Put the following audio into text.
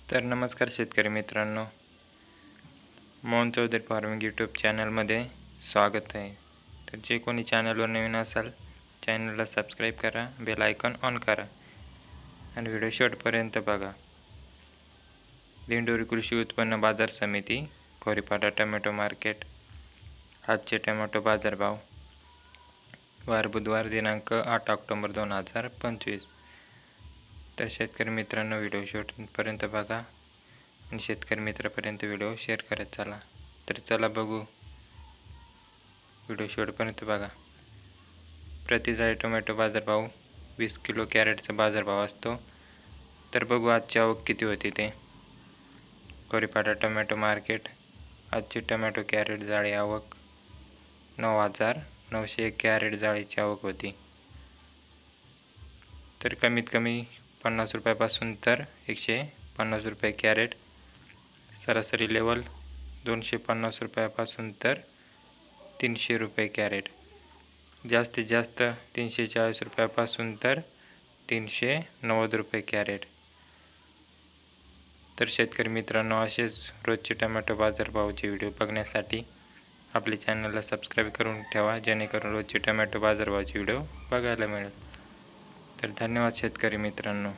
तर नमस्कार शेतकरी मित्रांनो, मोहन चौधरी फार्मिंग यूट्यूब चॅनलमध्ये स्वागत आहे। तर जे कोणी चॅनलवर नवीन असाल चॅनलला सबस्क्राईब करा, बेल आयकॉन ऑन करा आणि व्हिडिओ शेवटपर्यंत बघा। दिंडोरी कृषी उत्पन्न बाजार समिती, खोरीपाडा टोमॅटो मार्केट। आजचे टोमॅटो बाजारभाव वार बुधवार दिनांक 8 ऑक्टोबर 2025। तर शेतकरी मित्रांनो, व्हिडिओ शेवटपर्यंत बघा आणि शेतकरी मित्रापर्यंत व्हिडिओ शेअर करत चला। तर चला बघू, व्हिडिओ शेवटपर्यंत बघा। प्रति जाळी टोमॅटो बाजारभाव 20 किलो कॅरेटचा बाजारभाव असतो। तर बघू आजची आवक किती होती ते। खोरीपाडा टोमॅटो मार्केट, आजची टोमॅटो कॅरेट जाळी आवक 9,901 कॅरेट जाळीची आवक होती। तर कमीत कमी 50 रुपयापासून तर 150 रुपये कॅरेट, सरासरी लेवल 250 रुपयापासून तर 300 रुपये कॅरेट, जास्तीत जास्त 340 रुपयापासून तर 390 रुपये कॅरेट। तर शेतकरी मित्रांनो, असेच रोजचे टोमॅटो बाजारभावाचे व्हिडिओ बघण्यासाठी आपले चॅनलला सबस्क्राईब करून ठेवा, जेणेकरून रोजचे टोमॅटो बाजारभावाचे व्हिडिओ बघायला मिळेल। तर धन्यवाद शेतकरी मित्रांनो।